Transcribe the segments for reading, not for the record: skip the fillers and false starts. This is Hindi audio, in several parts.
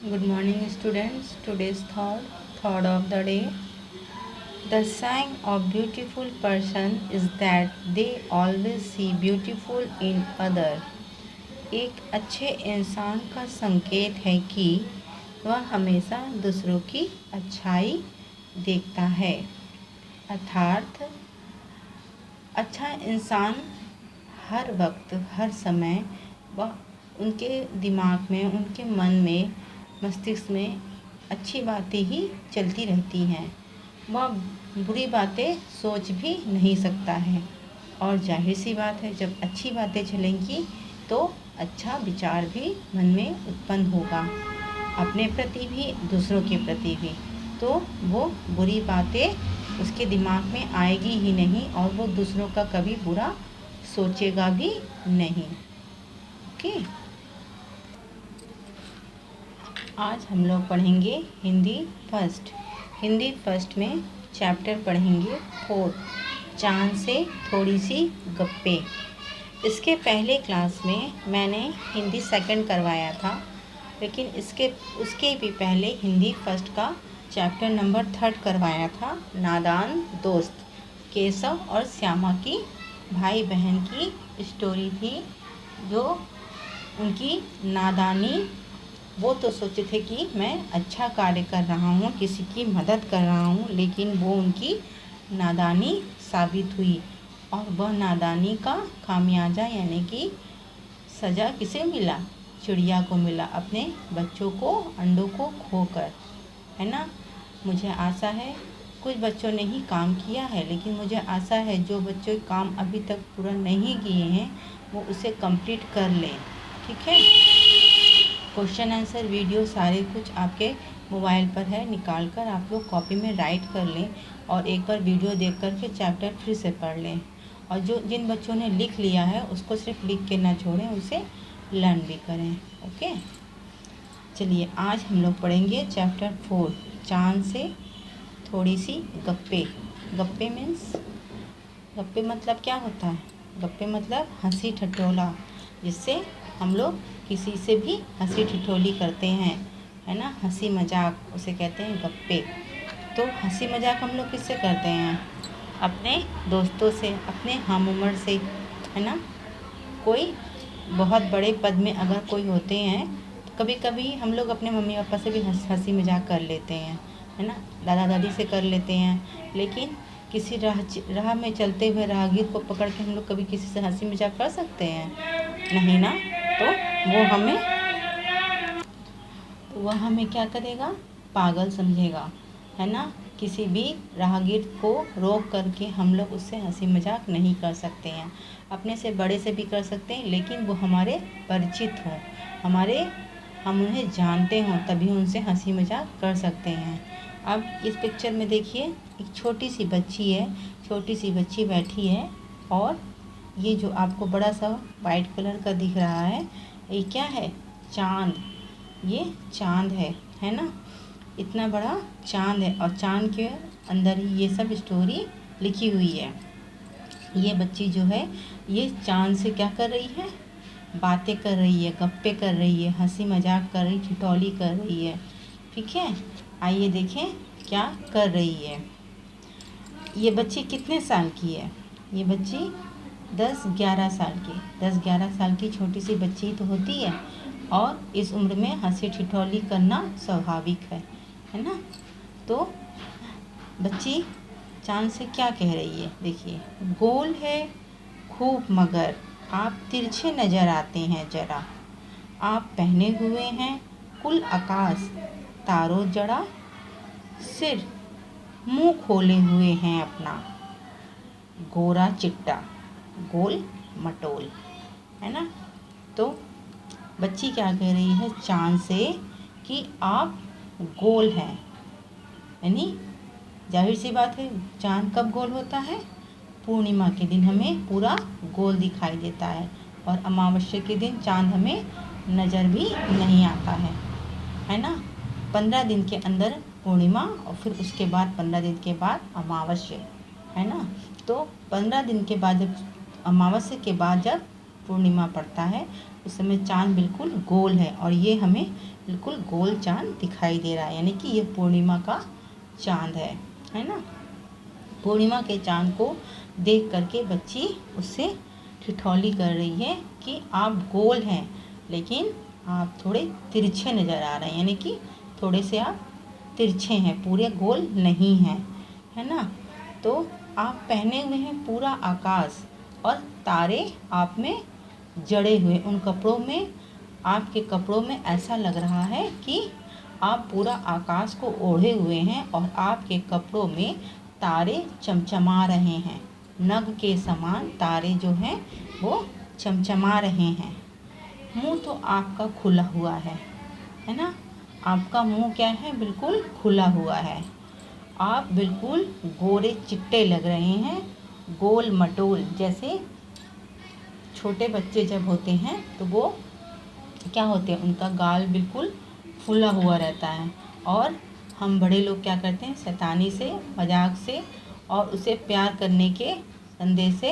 Good morning, students. Today's thought of the day. The sign of beautiful person is that they always see beautiful in other. एक अच्छे इंसान का संकेत है कि वह हमेशा दूसरों की अच्छाई देखता है। अर्थात अच्छा इंसान हर वक्त हर समय वह उनके दिमाग में, उनके मन में, मस्तिष्क में अच्छी बातें ही चलती रहती हैं। वह बुरी बातें सोच भी नहीं सकता है और जाहिर सी बात है, जब अच्छी बातें चलेंगी तो अच्छा विचार भी मन में उत्पन्न होगा, अपने प्रति भी दूसरों के प्रति भी। तो वो बुरी बातें उसके दिमाग में आएगी ही नहीं और वो दूसरों का कभी बुरा सोचेगा भी नहीं। ओके, आज हम लोग पढ़ेंगे हिंदी फर्स्ट में चैप्टर पढ़ेंगे 4, चांद से थोड़ी सी गप्पे। इसके पहले क्लास में मैंने हिंदी सेकंड करवाया था, लेकिन उसके भी पहले हिंदी फर्स्ट का चैप्टर नंबर 3 करवाया था। नादान दोस्त, केशव और श्यामा की भाई बहन की स्टोरी थी। जो उनकी नादानी, वो तो सोचे थे कि मैं अच्छा कार्य कर रहा हूँ, किसी की मदद कर रहा हूँ, लेकिन वो उनकी नादानी साबित हुई और वह नादानी का खामियाजा यानी कि सज़ा किसे मिला? चिड़िया को मिला, अपने बच्चों को, अंडों को खोकर, है ना। मुझे आशा है कुछ बच्चों ने ही काम किया है, लेकिन मुझे आशा है जो बच्चे काम अभी तक पूरा नहीं किए हैं वो उसे कंप्लीट कर लें। ठीक है, क्वेश्चन आंसर वीडियो सारे कुछ आपके मोबाइल पर है, निकाल कर आप लोग कॉपी में राइट कर लें और एक बार वीडियो देख कर के चैप्टर फिर से पढ़ लें। और जिन बच्चों ने लिख लिया है उसको सिर्फ लिख के ना छोड़ें, उसे लर्न भी करें। ओके, चलिए आज हम लोग पढ़ेंगे चैप्टर 4, चांद से थोड़ी सी गप्पे। गप्पे मीन्स, गप्पे मतलब क्या होता है? गप्पे मतलब हंसी ठट्ठोला, जिससे हम लोग किसी से भी हंसी ठिठोली करते हैं, है ना। हंसी मजाक उसे कहते हैं गप्पे। तो हंसी मजाक हम लोग किससे करते हैं? अपने दोस्तों से, अपने हम उम्र से, है ना। कोई बहुत बड़े पद में अगर कोई होते हैं तो कभी कभी हम लोग अपने मम्मी पापा से भी हंसी मजाक कर लेते हैं, है ना। दादा दादी से कर लेते हैं, लेकिन किसी राह में चलते हुए राहगीर को पकड़ के हम लोग कभी किसी से हंसी मजाक कर सकते हैं? नहीं ना। तो वह हमें क्या करेगा? पागल समझेगा, है ना। किसी भी राहगीर को रोक करके हम लोग उससे हंसी मजाक नहीं कर सकते हैं। अपने से बड़े से भी कर सकते हैं, लेकिन वो हमारे परिचित हों, हम उन्हें जानते हों, तभी उनसे हंसी मजाक कर सकते हैं। अब इस पिक्चर में देखिए, एक छोटी सी बच्ची है, छोटी सी बच्ची बैठी है और ये जो आपको बड़ा सा वाइट कलर का दिख रहा है, ये क्या है? चांद। ये चांद है ना। इतना बड़ा चांद है और चांद के अंदर ही ये सब स्टोरी लिखी हुई है। ये बच्ची जो है ये चांद से क्या कर रही है? बातें कर रही है, गप्पे कर रही है, हंसी मजाक कर रही, ठिठौली कर रही है। ठीक है, आइए देखें क्या कर रही है। ये बच्ची कितने साल की है? ये बच्ची 10-11 साल की, 10-11 साल की छोटी सी बच्ची तो होती है और इस उम्र में हंसी ठिठौली करना स्वाभाविक है ना। तो बच्ची चांद से क्या कह रही है? देखिए, गोल है खूब मगर आप तिरछे नज़र आते हैं जरा, आप पहने हुए हैं कुल आकाश तारों जड़ा, सिर मुंह खोले हुए हैं अपना, गोरा चिट्टा गोल मटोल, है ना। तो बच्ची क्या कह रही है चांद से कि आप गोल हैं, यानी जाहिर सी बात है, चांद कब गोल होता है? पूर्णिमा के दिन हमें पूरा गोल दिखाई देता है और अमावस्या के दिन चांद हमें नज़र भी नहीं आता है ना। 15 दिन के अंदर पूर्णिमा और फिर उसके बाद 15 दिन के बाद अमावस्या, है ना। तो 15 दिन के बाद, जब अमावस्या के बाद जब पूर्णिमा पड़ता है उस समय चाँद बिल्कुल गोल है और ये हमें बिल्कुल गोल चाँद दिखाई दे रहा है, यानी कि ये पूर्णिमा का चाँद है ना। पूर्णिमा के चाँद को देख करके बच्ची उससे ठिठौली कर रही है कि आप गोल हैं लेकिन आप थोड़े तिरछे नज़र आ रहे हैं, यानी कि थोड़े से आप तिरछे हैं, पूरे गोल नहीं हैं, है ना। तो आप पहने हुए हैं पूरा आकाश और तारे आप में जड़े हुए, उन कपड़ों में, आपके कपड़ों में ऐसा लग रहा है कि आप पूरा आकाश को ओढ़े हुए हैं और आपके कपड़ों में तारे चमचमा रहे हैं, नग के समान तारे जो हैं वो चमचमा रहे हैं। मुंह तो आपका खुला हुआ है ना, आपका मुंह क्या है, बिल्कुल खुला हुआ है। आप बिल्कुल गोरे चिट्टे लग रहे हैं, गोल मटोल, जैसे छोटे बच्चे जब होते हैं तो वो क्या होते हैं, उनका गाल बिल्कुल फूला हुआ रहता है और हम बड़े लोग क्या करते हैं, शैतानी से, मजाक से और उसे प्यार करने के संदेश से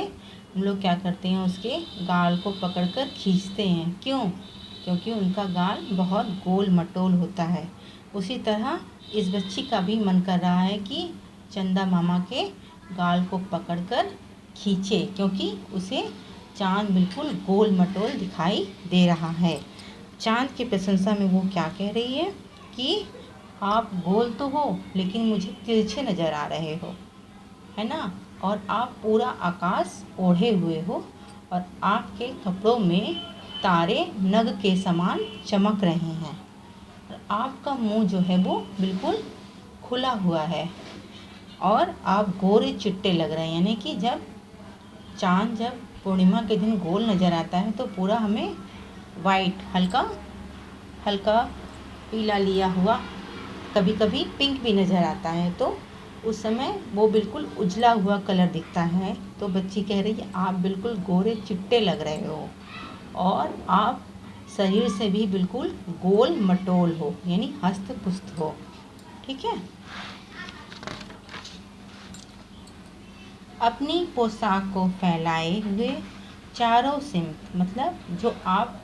हम लोग क्या करते हैं, उसके गाल को पकड़कर खींचते हैं। क्यों? क्योंकि उनका गाल बहुत गोल मटोल होता है। उसी तरह इस बच्ची का भी मन कर रहा है कि चंदा मामा के गाल को पकड़कर खींचे, क्योंकि उसे चाँद बिल्कुल गोल मटोल दिखाई दे रहा है। चाँद की प्रशंसा में वो क्या कह रही है कि आप गोल तो हो लेकिन मुझे तिरछे नज़र आ रहे हो, है ना, और आप पूरा आकाश ओढ़े हुए हो और आपके कपड़ों में तारे नग के समान चमक रहे हैं और आपका मुंह जो है वो बिल्कुल खुला हुआ है और आप गोरे चिट्टे लग रहे हैं, यानी कि जब चाँद जब पूर्णिमा के दिन गोल नज़र आता है तो पूरा हमें वाइट, हल्का हल्का पीला लिया हुआ, कभी कभी पिंक भी नज़र आता है, तो उस समय वो बिल्कुल उजला हुआ कलर दिखता है। तो बच्ची कह रही है आप बिल्कुल गोरे चिट्टे लग रहे हो और आप शरीर से भी बिल्कुल गोल मटोल हो, यानी हस्त पुस्त हो, ठीक है। अपनी पोशाक को फैलाए हुए चारों सिमत, मतलब जो आप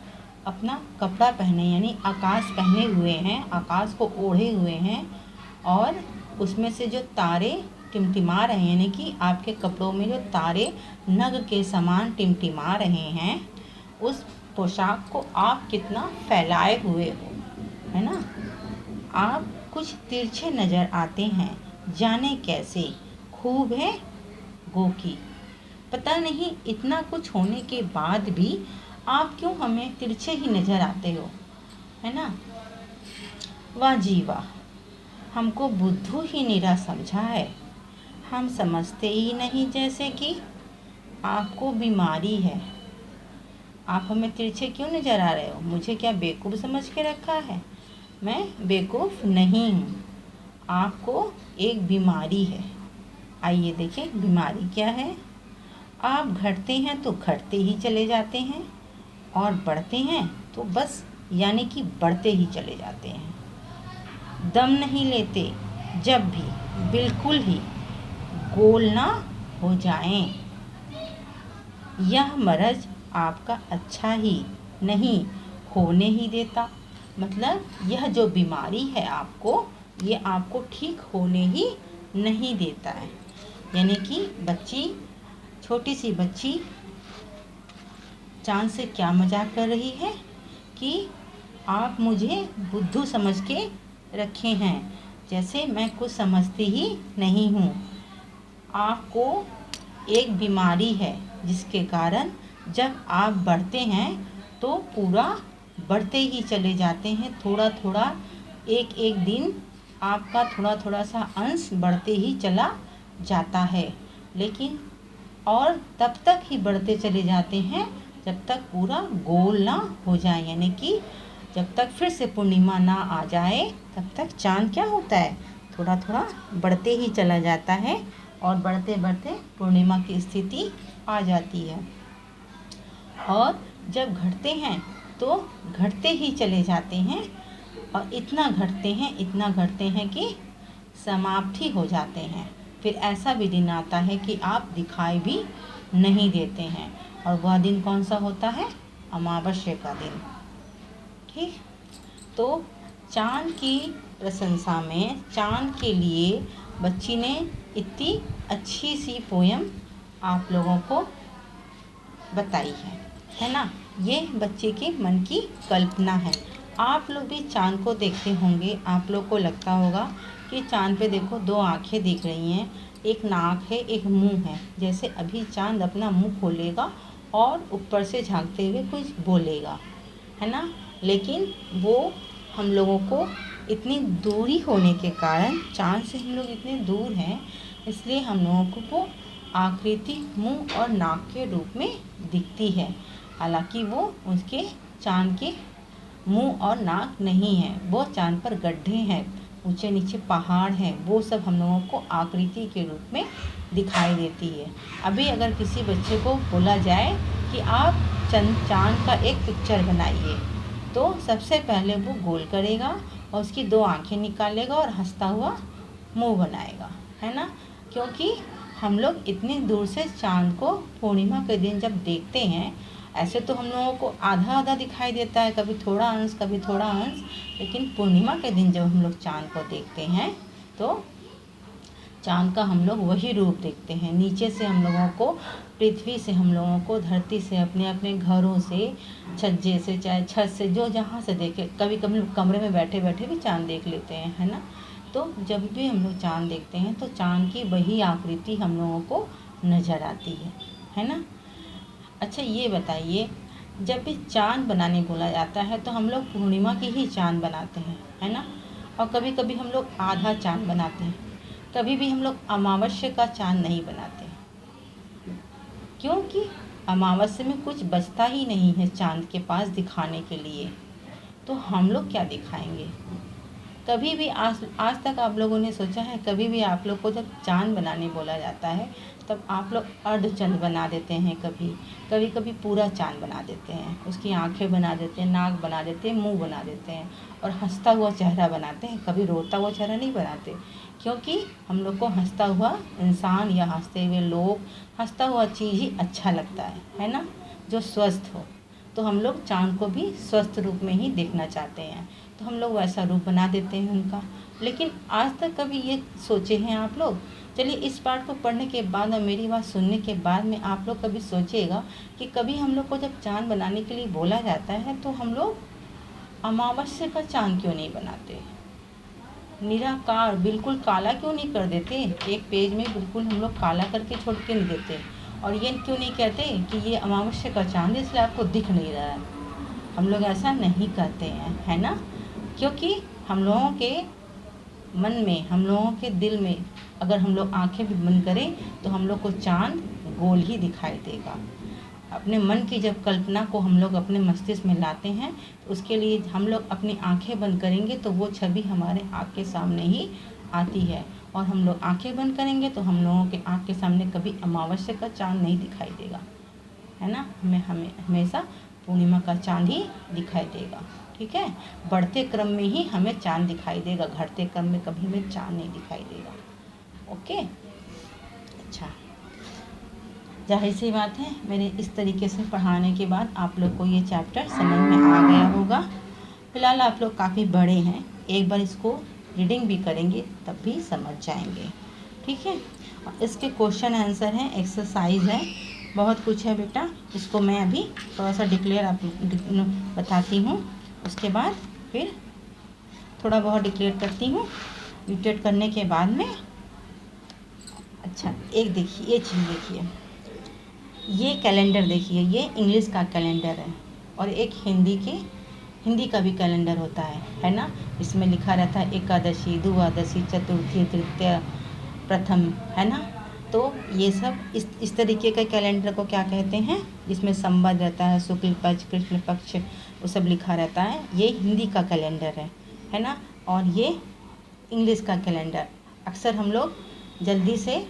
अपना कपड़ा पहने यानी आकाश पहने हुए हैं, आकाश को ओढ़े हुए हैं और उसमें से जो तारे टिमटिमा रहे हैं, यानी कि आपके कपड़ों में जो तारे नग के समान टिमटिमा रहे हैं, उस पोशाक को आप कितना फैलाए हुए हो, है ना। आप कुछ तिरछे नज़र आते हैं, जाने कैसे, खूब है गोकी। पता नहीं इतना कुछ होने के बाद भी आप क्यों हमें तिरछे ही नज़र आते हो, है ना। वाह जी वाह, हमको बुद्धू ही निरा समझा है, हम समझते ही नहीं जैसे कि आपको बीमारी है। आप हमें तिरछे क्यों नज़र आ रहे हो, मुझे क्या बेवकूफ़ समझ के रखा है? मैं बेवकूफ़ नहीं हूँ, आपको एक बीमारी है। आइए देखें बीमारी क्या है। आप घटते हैं तो घटते ही चले जाते हैं और बढ़ते हैं तो बस यानी कि बढ़ते ही चले जाते हैं। दम नहीं लेते जब भी बिल्कुल ही गोल ना हो जाएं। यह मर्ज़ आपका अच्छा ही नहीं होने ही देता, मतलब यह जो बीमारी है आपको, ये आपको ठीक होने ही नहीं देता है। यानी कि बच्ची, छोटी सी बच्ची चाँद से क्या मजाक कर रही है कि आप मुझे बुद्धू समझ के रखे हैं, जैसे मैं कुछ समझती ही नहीं हूँ। आपको एक बीमारी है जिसके कारण जब आप बढ़ते हैं तो पूरा बढ़ते ही चले जाते हैं, थोड़ा थोड़ा, एक एक दिन आपका थोड़ा थोड़ा सा अंश बढ़ते ही चला जाता है, लेकिन और तब तक ही बढ़ते चले जाते हैं जब तक पूरा गोल ना हो जाए, यानी कि जब तक फिर से पूर्णिमा ना आ जाए तब तक चाँद क्या होता है, थोड़ा थोड़ा बढ़ते ही चला जाता है और बढ़ते बढ़ते पूर्णिमा की स्थिति आ जाती है। और जब घटते हैं तो घटते ही चले जाते हैं और इतना घटते हैं कि समाप्त ही हो जाते हैं। फिर ऐसा भी दिन आता है कि आप दिखाई भी नहीं देते हैं और वह दिन कौन सा होता है? अमावस्या का दिन। ठीक, तो चाँद की प्रशंसा में चाँद के लिए बच्ची ने इतनी अच्छी सी पोयम आप लोगों को बताई है ना। ये बच्चे के मन की कल्पना है। आप लोग भी चाँद को देखते होंगे, आप लोग को लगता होगा कि चाँद पे देखो 2 आँखें दिख रही हैं, एक नाक है, एक मुंह है। जैसे अभी चाँद अपना मुंह खोलेगा और ऊपर से झांकते हुए कुछ बोलेगा, है ना। लेकिन वो हम लोगों को इतनी दूरी होने के कारण, चाँद से हम लोग इतने दूर हैं, इसलिए हम लोगों को वो आकृति मुंह और नाक के रूप में दिखती है। हालांकि वो उसके चाँद के मुंह और नाक नहीं है, वो चाँद पर गड्ढे हैं, ऊंचे नीचे पहाड़ हैं, वो सब हम लोगों को आकृति के रूप में दिखाई देती है। अभी अगर किसी बच्चे को बोला जाए कि आप चाँद का एक पिक्चर बनाइए, तो सबसे पहले वो गोल करेगा और उसकी 2 आँखें निकालेगा और हंसता हुआ मुंह बनाएगा, है ना। क्योंकि हम लोग इतनी दूर से चाँद को पूर्णिमा के दिन जब देखते हैं, ऐसे तो हम लोगों को आधा आधा दिखाई देता है, कभी थोड़ा अंश कभी थोड़ा अंश, लेकिन पूर्णिमा के दिन जब हम लोग चाँद को देखते हैं तो चाँद का हम लोग वही रूप देखते हैं। नीचे से हम लोगों को, पृथ्वी से हम लोगों को, धरती से, अपने अपने घरों से, छज्जे से, चाहे छत से, जो जहाँ से देखे, कभी कभी कमरे में बैठे बैठे भी चाँद देख लेते हैं, है ना। तो जब भी हम लोग चाँद देखते हैं तो चाँद की वही आकृति हम लोगों को नज़र आती है ना। अच्छा ये बताइए, जब भी चाँद बनाने बोला जाता है तो हम लोग पूर्णिमा की ही चाँद बनाते हैं, है ना। और कभी कभी हम लोग आधा चाँद बनाते हैं, कभी भी हम लोग अमावस्या का चाँद नहीं बनाते, क्योंकि अमावस्या में कुछ बचता ही नहीं है चाँद के पास दिखाने के लिए, तो हम लोग क्या दिखाएंगे। कभी भी आज तक आप लोगों ने सोचा है, कभी भी आप लोग को जब चाँद बनाने बोला जाता है तब आप लोग अर्धचंद्र बना देते हैं, कभी कभी पूरा चाँद बना देते हैं, उसकी आंखें बना देते हैं, नाक बना देते हैं, मुंह बना देते हैं और हंसता हुआ चेहरा बनाते हैं, कभी रोता हुआ चेहरा नहीं बनाते। क्योंकि हम लोग को हंसता हुआ इंसान या हंसते हुए लोग, हंसता हुआ चीज़ ही अच्छा लगता है ना, जो स्वस्थ हो। तो हम लोग चाँद को भी स्वस्थ रूप में ही देखना चाहते हैं, तो हम लोग वैसा रूप बना देते हैं उनका। लेकिन आज तक कभी ये सोचे हैं आप लोग? चलिए इस पाठ को पढ़ने के बाद और मेरी बात सुनने के बाद में आप लोग कभी सोचिएगा कि कभी हम लोग को जब चाँद बनाने के लिए बोला जाता है तो हम लोग अमावस्या का चाँद क्यों नहीं बनाते, निराकार बिल्कुल काला क्यों नहीं कर देते, एक पेज में बिल्कुल हम लोग काला करके छोड़ के नहीं देते, और ये क्यों नहीं कहते कि ये अमावस्या का चाँद है इसलिए आपको दिख नहीं रहा है। हम लोग ऐसा नहीं करते हैं, है ना। क्योंकि हम लोगों के मन में, हम लोगों के दिल में अगर हम लोग आंखें भी बंद करें तो हम लोग को चाँद गोल ही दिखाई देगा। अपने मन की जब कल्पना को हम लोग अपने मस्तिष्क में लाते हैं तो उसके लिए हम लोग अपनी आंखें बंद करेंगे तो वो छवि हमारे आँख के सामने ही आती है, और हम लोग आंखें बंद करेंगे तो हम लोगों के आँख के सामने कभी अमावस्या का चाँद नहीं दिखाई देगा, है ना। हमें हमेशा पूर्णिमा का चाँद ही दिखाई देगा, ठीक है। बढ़ते क्रम में ही हमें चाँद दिखाई देगा, घटते क्रम में कभी हमें चाँद नहीं दिखाई देगा। ओके, अच्छा, जाहिर सी बात है मेरे इस तरीके से पढ़ाने के बाद आप लोग को ये चैप्टर समझ में आ गया होगा। फिलहाल आप लोग काफ़ी बड़े हैं, एक बार इसको रीडिंग भी करेंगे तब भी समझ जाएंगे, ठीक है। और इसके क्वेश्चन आंसर हैं, एक्सरसाइज है, बहुत कुछ है बेटा। इसको मैं अभी थोड़ा सा बताती हूँ, उसके बाद फिर थोड़ा बहुत डिक्लेयर करती हूँ, डिक्लेयर करने के बाद में। अच्छा, एक देखिए, ये चीज़ देखिए, ये कैलेंडर देखिए, ये इंग्लिश का कैलेंडर है और एक हिंदी का भी कैलेंडर होता है ना। इसमें लिखा रहता है एकादशी, द्वादशी, चतुर्थी, तृतीया, प्रथम, है ना। तो ये सब इस तरीके के कैलेंडर को क्या कहते हैं, जिसमें संवत रहता है, शुक्ल पक्ष, कृष्ण पक्ष, वो सब लिखा रहता है। ये हिंदी का कैलेंडर है ना। और ये इंग्लिश का कैलेंडर, अक्सर हम लोग जल्दी से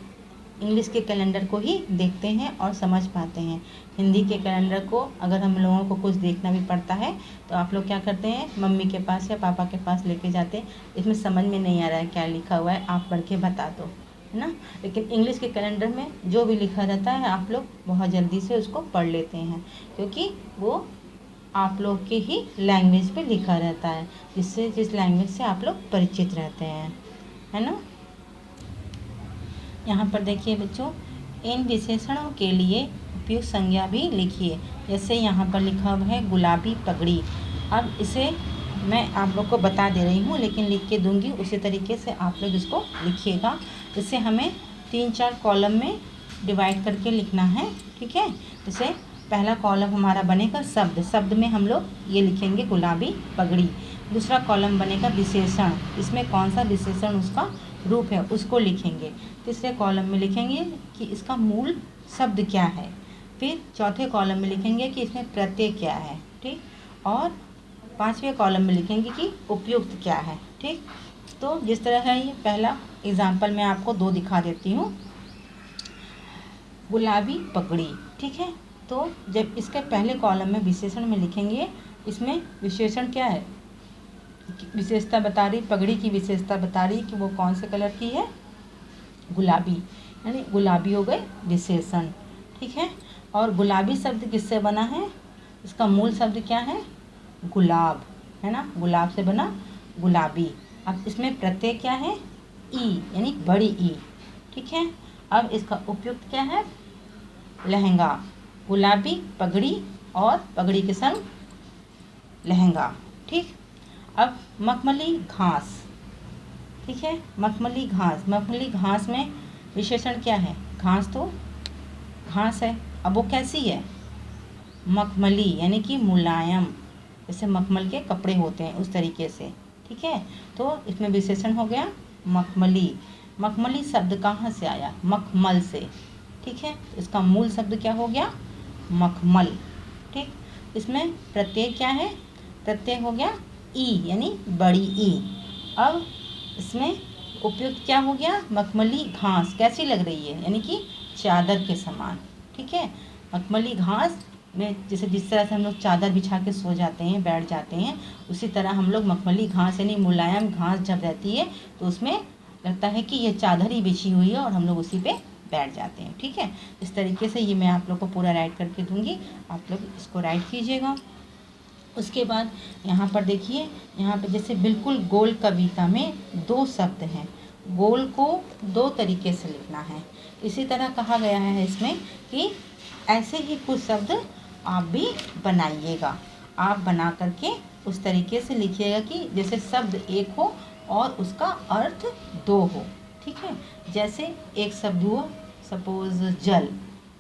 इंग्लिश के कैलेंडर को ही देखते हैं और समझ पाते हैं। हिंदी के कैलेंडर को अगर हम लोगों को कुछ देखना भी पड़ता है तो आप लोग क्या करते हैं, मम्मी के पास या पापा के पास लेके जाते हैं, इसमें समझ में नहीं आ रहा है क्या लिखा हुआ है, आप पढ़ के बता दो, है ना। लेकिन इंग्लिश के कैलेंडर में जो भी लिखा रहता है आप लोग बहुत जल्दी से उसको पढ़ लेते हैं, क्योंकि वो आप लोग के ही लैंग्वेज पे लिखा रहता है, जिस लैंग्वेज से आप लोग परिचित रहते हैं, है ना। यहाँ पर देखिए बच्चों, इन विशेषणों के लिए उपयुक्त संज्ञा भी लिखिए। जैसे यहाँ पर लिखा हुआ है गुलाबी पगड़ी। अब इसे मैं आप लोग को बता दे रही हूँ, लेकिन लिख के दूंगी, उसी तरीके से आप लोग इसको लिखिएगा। इसे हमें 3-4 कॉलम में डिवाइड करके लिखना है, ठीक है। जैसे पहला कॉलम हमारा बनेगा शब्द में हम लोग ये लिखेंगे गुलाबी पगड़ी। दूसरा कॉलम बनेगा विशेषण, इसमें कौन सा विशेषण उसका रूप है उसको लिखेंगे। तीसरे कॉलम में लिखेंगे कि इसका मूल शब्द क्या है। फिर चौथे कॉलम में लिखेंगे कि इसमें प्रत्यय क्या है, ठीक। और 5वें कॉलम में लिखेंगे कि उपयुक्त क्या है, ठीक। तो जिस तरह है ये पहला एग्जाम्पल मैं आपको 2 दिखा देती हूँ। गुलाबी पगड़ी, ठीक है। तो जब इसके पहले कॉलम में विशेषण में लिखेंगे, इसमें विशेषण क्या है, विशेषता बता रही, पगड़ी की विशेषता बता रही कि वो कौन से कलर की है, गुलाबी, यानी गुलाबी हो गए विशेषण, ठीक है। और गुलाबी शब्द किससे बना है, इसका मूल शब्द क्या है, गुलाब, है ना, गुलाब से बना गुलाबी। अब इसमें प्रत्यय क्या है, ई, यानी बड़ी ई, ठीक है। अब इसका उपयुक्त क्या है, लहंगा, गुलाबी पगड़ी और पगड़ी के संग लहंगा, ठीक। अब मखमली घास, ठीक है, मखमली घास। मखमली घास में विशेषण क्या है, घास तो घास है, अब वो कैसी है, मखमली, यानी कि मुलायम, जैसे मखमल के कपड़े होते हैं उस तरीके से, ठीक है। तो इसमें विशेषण हो गया मखमली। मखमली शब्द कहाँ से आया, मखमल से, ठीक है। इसका मूल शब्द क्या हो गया, मखमल, ठीक। इसमें प्रत्यय क्या है, प्रत्यय हो गया ई, यानी बड़ी ई। अब इसमें उपयुक्त क्या हो गया, मखमली घास, कैसी लग रही है, यानी कि चादर के समान, ठीक है। मखमली घास में जैसे जिस तरह से हम लोग चादर बिछा के सो जाते हैं, बैठ जाते हैं, उसी तरह हम लोग मखमली घास यानी मुलायम घास जब रहती है तो उसमें लगता है कि ये चादर ही बिछी हुई है और हम लोग उसी पे बैठ जाते हैं, ठीक है। इस तरीके से ये मैं आप लोग को पूरा राइट करके दूंगी, आप लोग इसको राइट कीजिएगा। उसके बाद यहाँ पर देखिए, यहाँ पे जैसे बिल्कुल गोल कविता में 2 शब्द हैं, गोल को 2 तरीके से लिखना है। इसी तरह कहा गया है इसमें कि ऐसे ही कुछ शब्द आप भी बनाइएगा, आप बना करके उस तरीके से लिखिएगा कि जैसे शब्द एक हो और उसका अर्थ 2 हो, ठीक है। जैसे एक शब्द हुआ सपोज जल,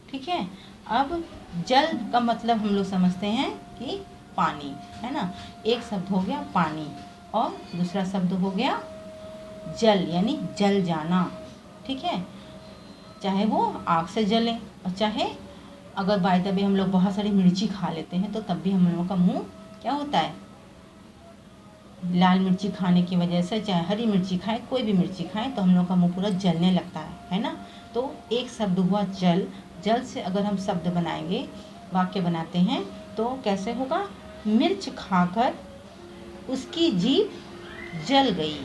ठीक है। अब जल का मतलब हम लोग समझते हैं कि पानी, है ना। एक शब्द हो गया पानी और दूसरा शब्द हो गया जल, यानी जल जाना, ठीक है। चाहे वो आग से जले और चाहे अगर बाय द वे हम लोग बहुत सारी मिर्ची खा लेते हैं तो तब भी हम लोगों का मुंह क्या होता है, लाल मिर्ची खाने की वजह से, चाहे हरी मिर्ची खाएं, कोई भी मिर्ची खाएं, तो हम लोग का मुंह पूरा जलने लगता है ना। तो एक शब्द हुआ जल, जल से अगर हम शब्द बनाएंगे, वाक्य बनाते हैं तो कैसे होगा, मिर्च खाकर उसकी जीभ जल गई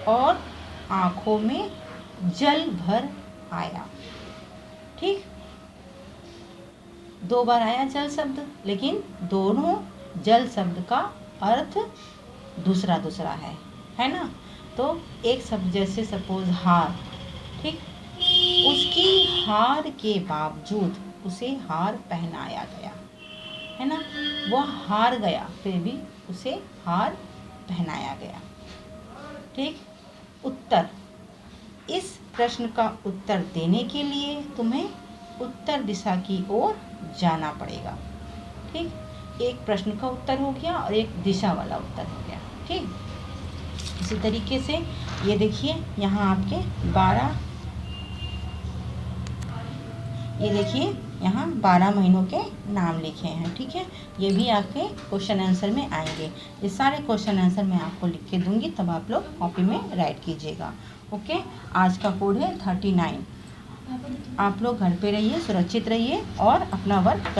और आँखों में जल भर आया, ठीक। 2 बार आया जल शब्द, लेकिन दोनों जल शब्द का अर्थ दूसरा दूसरा है ना। तो एक शब्द जैसे सपोज हार, ठीक, उसकी हार के बावजूद उसे हार पहनाया गया, है ना। वह हार गया फिर भी उसे हार पहनाया गया, ठीक। उत्तर, इस प्रश्न का उत्तर देने के लिए तुम्हें उत्तर दिशा की ओर जाना पड़ेगा, ठीक। एक प्रश्न का उत्तर हो गया और एक दिशा वाला उत्तर हो गया, ठीक। इसी तरीके से ये देखिए यहाँ आपके 12, ये देखिए यहाँ 12 महीनों के नाम लिखे हैं, ठीक है। ये भी आपके क्वेश्चन आंसर में आएंगे। ये सारे क्वेश्चन आंसर मैं आपको लिख के दूंगी, तब आप लोग कॉपी में राइट कीजिएगा, ओके। आज का कोड है 39। आप लोग घर पे रहिए, सुरक्षित रहिए और अपना वर्क